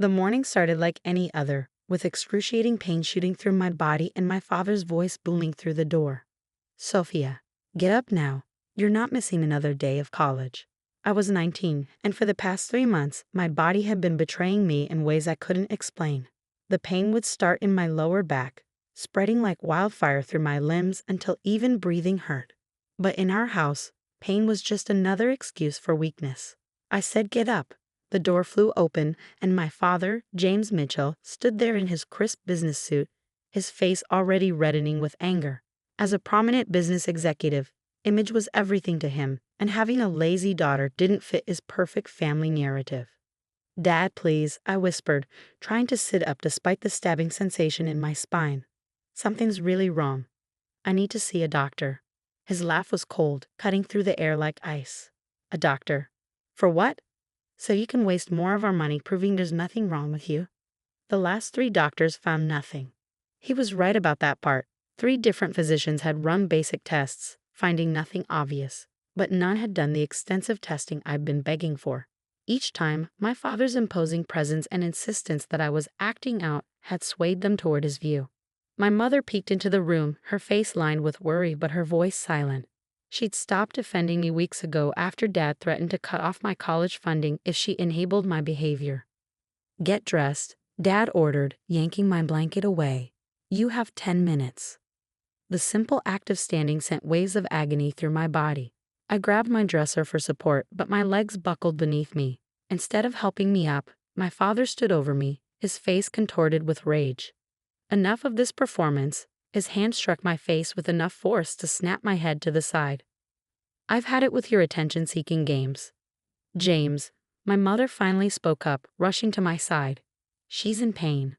The morning started like any other, with excruciating pain shooting through my body and my father's voice booming through the door. Sophia, get up now. You're not missing another day of college. I was 19, and for the past 3 months, my body had been betraying me in ways I couldn't explain. The pain would start in my lower back, spreading like wildfire through my limbs until even breathing hurt. But in our house, pain was just another excuse for weakness. I said get up. The door flew open, and my father, James Mitchell, stood there in his crisp business suit, his face already reddening with anger. As a prominent business executive, image was everything to him, and having a lazy daughter didn't fit his perfect family narrative. "Dad, please," I whispered, trying to sit up despite the stabbing sensation in my spine. "Something's really wrong. I need to see a doctor." His laugh was cold, cutting through the air like ice. "A doctor? For what? So you can waste more of our money proving there's nothing wrong with you?" The last 3 doctors found nothing. He was right about that part. 3 different physicians had run basic tests, finding nothing obvious, but none had done the extensive testing I'd been begging for. Each time, my father's imposing presence and insistence that I was acting out had swayed them toward his view. My mother peeked into the room, her face lined with worry but her voice silent. She'd stopped defending me weeks ago after Dad threatened to cut off my college funding if she enabled my behavior. "Get dressed," Dad ordered, yanking my blanket away. "You have 10 minutes." The simple act of standing sent waves of agony through my body. I grabbed my dresser for support, but my legs buckled beneath me. Instead of helping me up, my father stood over me, his face contorted with rage. Enough of this performance. His hand struck my face with enough force to snap my head to the side. "I've had it with your attention-seeking games." "James," my mother finally spoke up, rushing to my side. "She's in pain."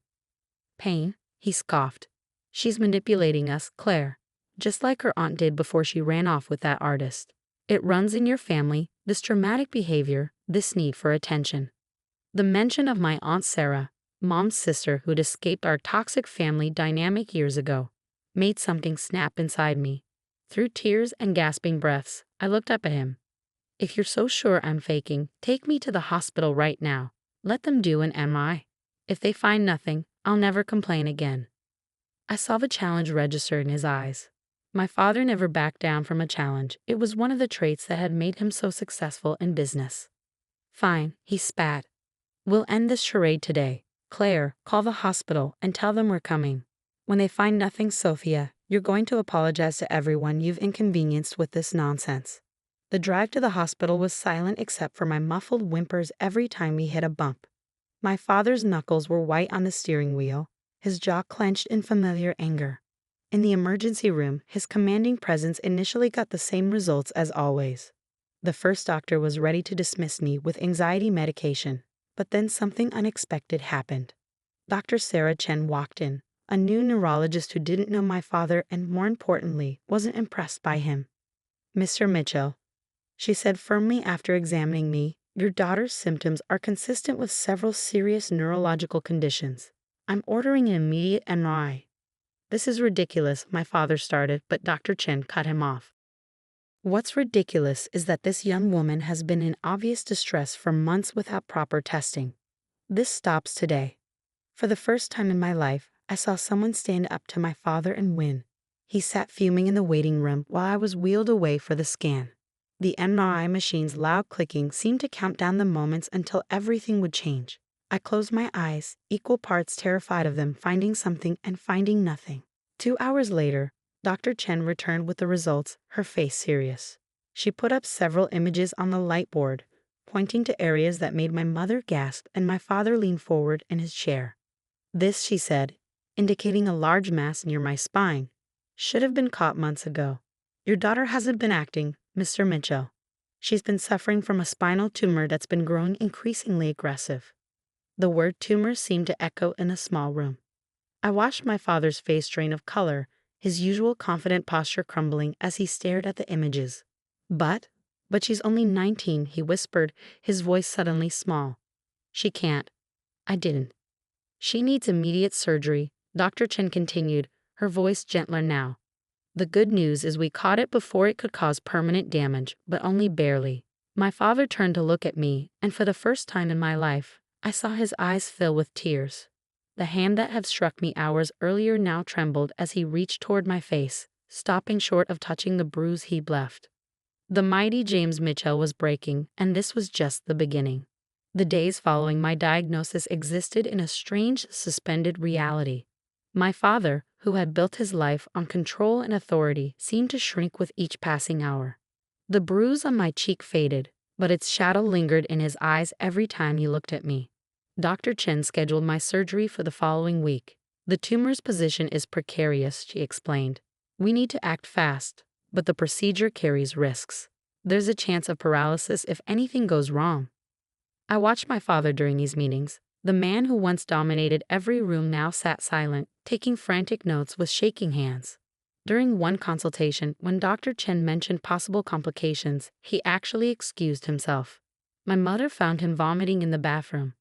"Pain?" he scoffed. "She's manipulating us, Claire, just like her aunt did before she ran off with that artist. It runs in your family, this dramatic behavior, this need for attention." The mention of my Aunt Sarah, Mom's sister who'd escaped our toxic family dynamic years ago, made something snap inside me. Through tears and gasping breaths, I looked up at him. "If you're so sure I'm faking, take me to the hospital right now. Let them do an MRI. If they find nothing, I'll never complain again." I saw the challenge register in his eyes. My father never backed down from a challenge. It was one of the traits that had made him so successful in business. "Fine," he spat. "We'll end this charade today. Claire, call the hospital and tell them we're coming. When they find nothing, Sophia, you're going to apologize to everyone you've inconvenienced with this nonsense." The drive to the hospital was silent except for my muffled whimpers every time we hit a bump. My father's knuckles were white on the steering wheel, his jaw clenched in familiar anger. In the emergency room, his commanding presence initially got the same results as always. The first doctor was ready to dismiss me with anxiety medication, but then something unexpected happened. Dr. Sarah Chen walked in, a new neurologist who didn't know my father and, more importantly, wasn't impressed by him. "Mr. Mitchell," she said firmly after examining me, "your daughter's symptoms are consistent with several serious neurological conditions. I'm ordering an immediate MRI." "This is ridiculous," my father started, but Dr. Chen cut him off. "What's ridiculous is that this young woman has been in obvious distress for months without proper testing. This stops today." For the first time in my life, I saw someone stand up to my father and win. He sat fuming in the waiting room while I was wheeled away for the scan. The MRI machine's loud clicking seemed to count down the moments until everything would change. I closed my eyes, equal parts terrified of them finding something and finding nothing. 2 hours later, Dr. Chen returned with the results, her face serious. She put up several images on the light board, pointing to areas that made my mother gasp and my father lean forward in his chair. "This," she said, indicating a large mass near my spine, "should have been caught months ago. Your daughter hasn't been acting, Mr. Mitchell. She's been suffering from a spinal tumor that's been growing increasingly aggressive." The word tumor seemed to echo in a small room. I watched my father's face drain of color, his usual confident posture crumbling as he stared at the images. But she's only 19, he whispered, his voice suddenly small. "She can't. I didn't. She needs immediate surgery," Dr. Chen continued, her voice gentler now. "The good news is we caught it before it could cause permanent damage, but only barely." My father turned to look at me, and for the first time in my life, I saw his eyes fill with tears. The hand that had struck me hours earlier now trembled as he reached toward my face, stopping short of touching the bruise he'd left. The mighty James Mitchell was breaking, and this was just the beginning. The days following my diagnosis existed in a strange, suspended reality. My father, who had built his life on control and authority, seemed to shrink with each passing hour. The bruise on my cheek faded, but its shadow lingered in his eyes every time he looked at me. Dr. Chen scheduled my surgery for the following week. The tumor's position is precarious, she explained. We need to act fast, but the procedure carries risks. There's a chance of paralysis if anything goes wrong. I watched my father during these meetings. The man who once dominated every room now sat silent, taking frantic notes with shaking hands. During one consultation, when Dr. Chen mentioned possible complications, he actually excused himself. My mother found him vomiting in the bathroom.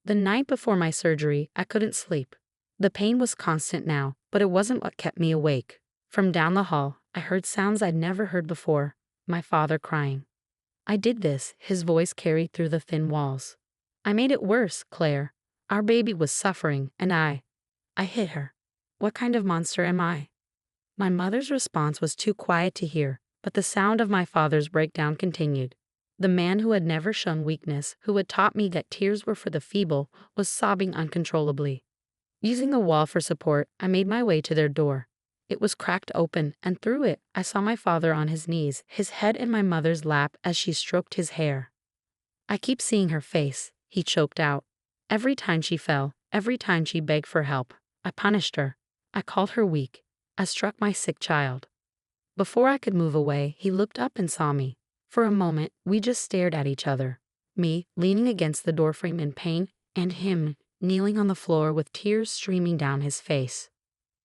The night before my surgery, I couldn't sleep. The pain was constant now, but it wasn't what kept me awake. From down the hall, I heard sounds I'd never heard before, my father crying. I did this, his voice carried through the thin walls. I made it worse, Claire. Our baby was suffering, and I hit her. What kind of monster am I? My mother's response was too quiet to hear, but the sound of my father's breakdown continued. The man who had never shown weakness, who had taught me that tears were for the feeble, was sobbing uncontrollably. Using the wall for support, I made my way to their door. It was cracked open, and through it, I saw my father on his knees, his head in my mother's lap as she stroked his hair. I keep seeing her face, he choked out. Every time she fell, every time she begged for help, I punished her. I called her weak. I struck my sick child. Before I could move away, he looked up and saw me. For a moment, we just stared at each other. Me, leaning against the doorframe in pain, and him, kneeling on the floor with tears streaming down his face.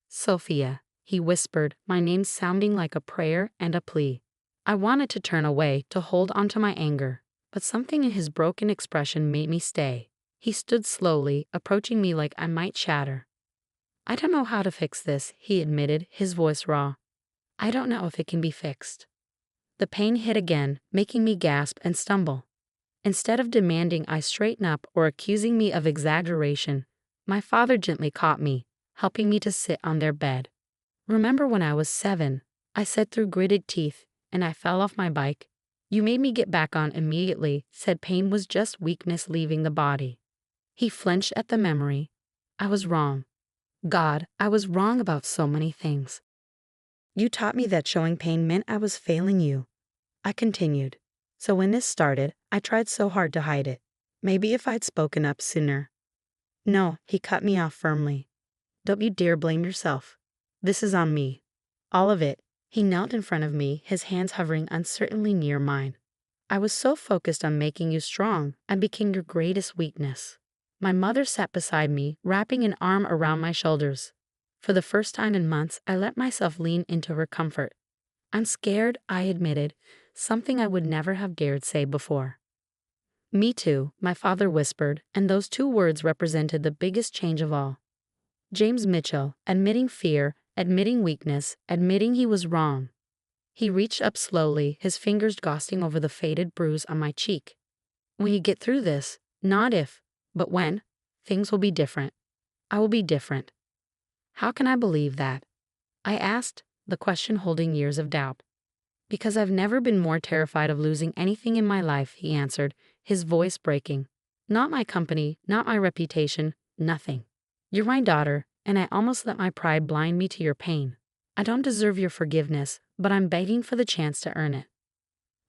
Sophia, he whispered, my name sounding like a prayer and a plea. I wanted to turn away, to hold onto my anger, but something in his broken expression made me stay. He stood slowly, approaching me like I might shatter. I don't know how to fix this, he admitted, his voice raw. I don't know if it can be fixed. The pain hit again, making me gasp and stumble. Instead of demanding I straighten up or accusing me of exaggeration, my father gently caught me, helping me to sit on their bed. Remember when I was 7, I said through gritted teeth, and I fell off my bike? You made me get back on immediately, said pain was just weakness leaving the body. He flinched at the memory. I was wrong. God, I was wrong about so many things. You taught me that showing pain meant I was failing you. I continued. So when this started, I tried so hard to hide it. Maybe if I'd spoken up sooner. No, he cut me off firmly. Don't you dare blame yourself. This is on me. All of it. He knelt in front of me, his hands hovering uncertainly near mine. I was so focused on making you strong, I became your greatest weakness. My mother sat beside me, wrapping an arm around my shoulders. For the first time in months, I let myself lean into her comfort. I'm scared, I admitted, something I would never have dared say before. Me too, my father whispered, and those 2 words represented the biggest change of all. James Mitchell, admitting fear, admitting weakness, admitting he was wrong. He reached up slowly, his fingers ghosting over the faded bruise on my cheek. When you get through this, not if, but when, things will be different. I will be different. How can I believe that? I asked, the question holding years of doubt. Because I've never been more terrified of losing anything in my life, he answered, his voice breaking. Not my company, not my reputation, nothing. You're my daughter, and I almost let my pride blind me to your pain. I don't deserve your forgiveness, but I'm begging for the chance to earn it.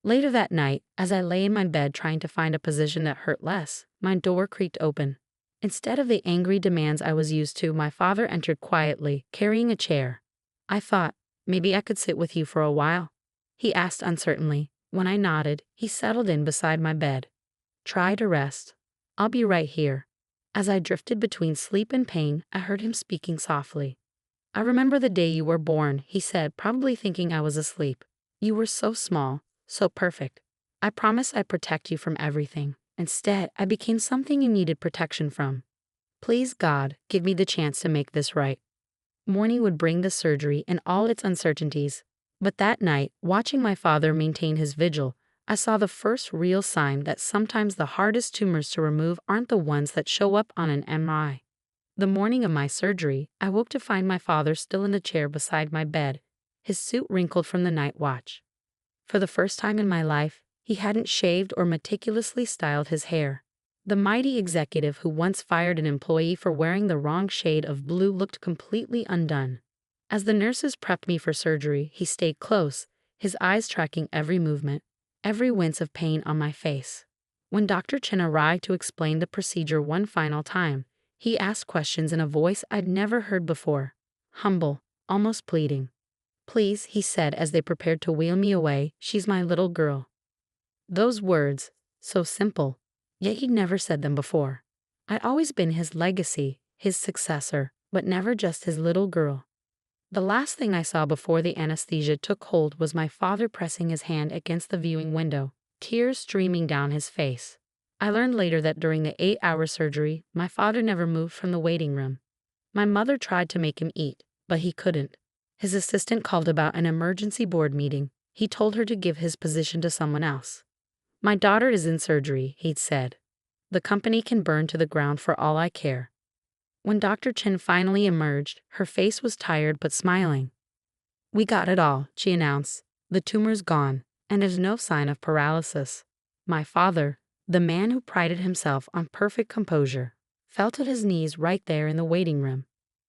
Later that night, as I lay in my bed trying to find a position that hurt less, my door creaked open. Instead of the angry demands I was used to, my father entered quietly, carrying a chair. I thought, maybe I could sit with you for a while. He asked uncertainly. When I nodded, he settled in beside my bed. Try to rest. I'll be right here. As I drifted between sleep and pain, I heard him speaking softly. I remember the day you were born, he said, probably thinking I was asleep. You were so small, so perfect. I promised I'd protect you from everything. Instead, I became something you needed protection from. Please, God, give me the chance to make this right. Morning would bring the surgery and all its uncertainties. But that night, watching my father maintain his vigil, I saw the first real sign that sometimes the hardest tumors to remove aren't the ones that show up on an MRI. The morning of my surgery, I woke to find my father still in the chair beside my bed, his suit wrinkled from the night watch. For the first time in my life, he hadn't shaved or meticulously styled his hair. The mighty executive who once fired an employee for wearing the wrong shade of blue looked completely undone. As the nurses prepped me for surgery, he stayed close, his eyes tracking every movement, every wince of pain on my face. When Dr. Chen arrived to explain the procedure one final time, he asked questions in a voice I'd never heard before. Humble, almost pleading. "Please," he said as they prepared to wheel me away, "she's my little girl." Those words, so simple, yet he'd never said them before. I'd always been his legacy, his successor, but never just his little girl. The last thing I saw before the anesthesia took hold was my father pressing his hand against the viewing window, tears streaming down his face. I learned later that during the 8-hour surgery, my father never moved from the waiting room. My mother tried to make him eat, but he couldn't. His assistant called about an emergency board meeting. He told her to give his position to someone else. "My daughter is in surgery," he'd said. "The company can burn to the ground for all I care." When Dr. Chen finally emerged, her face was tired but smiling. "We got it all," she announced. "The tumor's gone, and there's no sign of paralysis." My father, the man who prided himself on perfect composure, fell to his knees right there in the waiting room.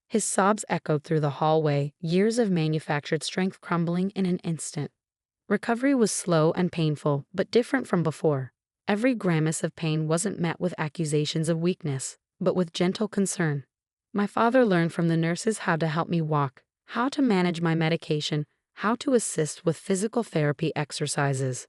His sobs echoed through the hallway, years of manufactured strength crumbling in an instant. Recovery was slow and painful, but different from before. Every grimace of pain wasn't met with accusations of weakness, but with gentle concern. My father learned from the nurses how to help me walk, how to manage my medication, how to assist with physical therapy exercises.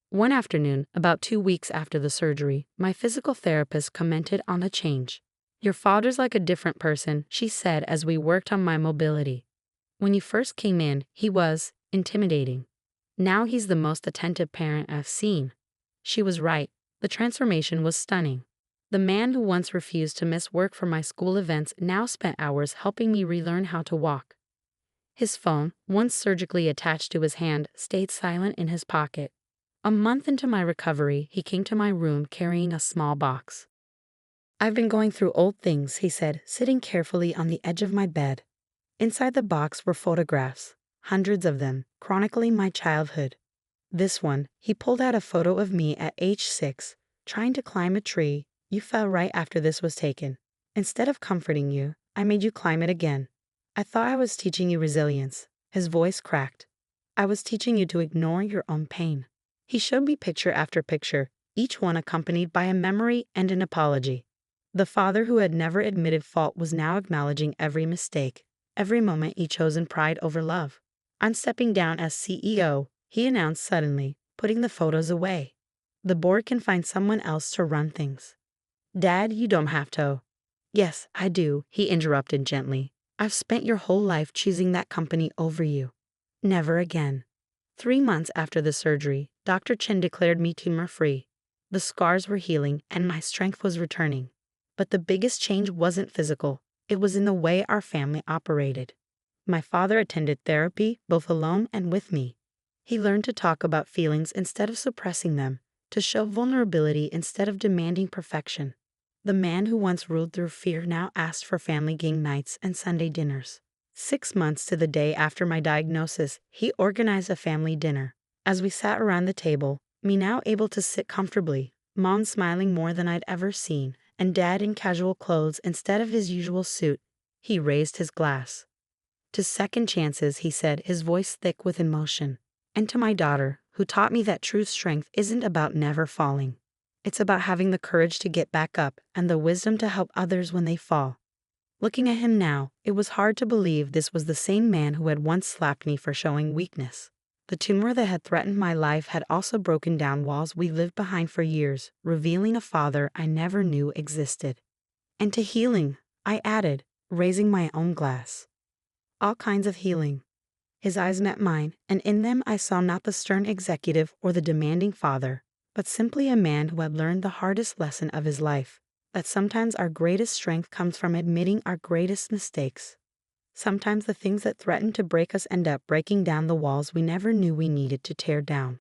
One afternoon, about 2 weeks after the surgery, my physical therapist commented on the change. "Your father's like a different person," she said as we worked on my mobility. "When you first came in, he was intimidating. Now he's the most attentive parent I've seen." She was right. The transformation was stunning. The man who once refused to miss work for my school events now spent hours helping me relearn how to walk. His phone, once surgically attached to his hand, stayed silent in his pocket. A month into my recovery, he came to my room carrying a small box. "I've been going through old things," he said, sitting carefully on the edge of my bed. Inside the box were photographs, hundreds of them, chronicling my childhood. This one, he pulled out a photo of me at age 6, trying to climb a tree. "You fell right after this was taken. Instead of comforting you, I made you climb it again. I thought I was teaching you resilience." His voice cracked. "I was teaching you to ignore your own pain." He showed me picture after picture, each one accompanied by a memory and an apology. The father who had never admitted fault was now acknowledging every mistake, every moment he chose in pride over love. "I'm stepping down as CEO," he announced suddenly, putting the photos away. "The board can find someone else to run things." "Dad, you don't have to." "Yes, I do," he interrupted gently. "I've spent your whole life choosing that company over you. Never again." 3 months after the surgery, Dr. Chen declared me tumor-free. The scars were healing and my strength was returning. But the biggest change wasn't physical. It was in the way our family operated. My father attended therapy, both alone and with me. He learned to talk about feelings instead of suppressing them, to show vulnerability instead of demanding perfection. The man who once ruled through fear now asked for family game nights and Sunday dinners. 6 months to the day after my diagnosis, he organized a family dinner. As we sat around the table, me now able to sit comfortably, Mom smiling more than I'd ever seen, and Dad in casual clothes instead of his usual suit, he raised his glass. "To second chances," he said, his voice thick with emotion. "And to my daughter, who taught me that true strength isn't about never falling. It's about having the courage to get back up and the wisdom to help others when they fall." Looking at him now, it was hard to believe this was the same man who had once slapped me for showing weakness. The tumor that had threatened my life had also broken down walls we lived behind for years, revealing a father I never knew existed. "And to healing," I added, raising my own glass. "All kinds of healing." His eyes met mine, and in them I saw not the stern executive or the demanding father, but simply a man who had learned the hardest lesson of his life, that sometimes our greatest strength comes from admitting our greatest mistakes. Sometimes the things that threaten to break us end up breaking down the walls we never knew we needed to tear down.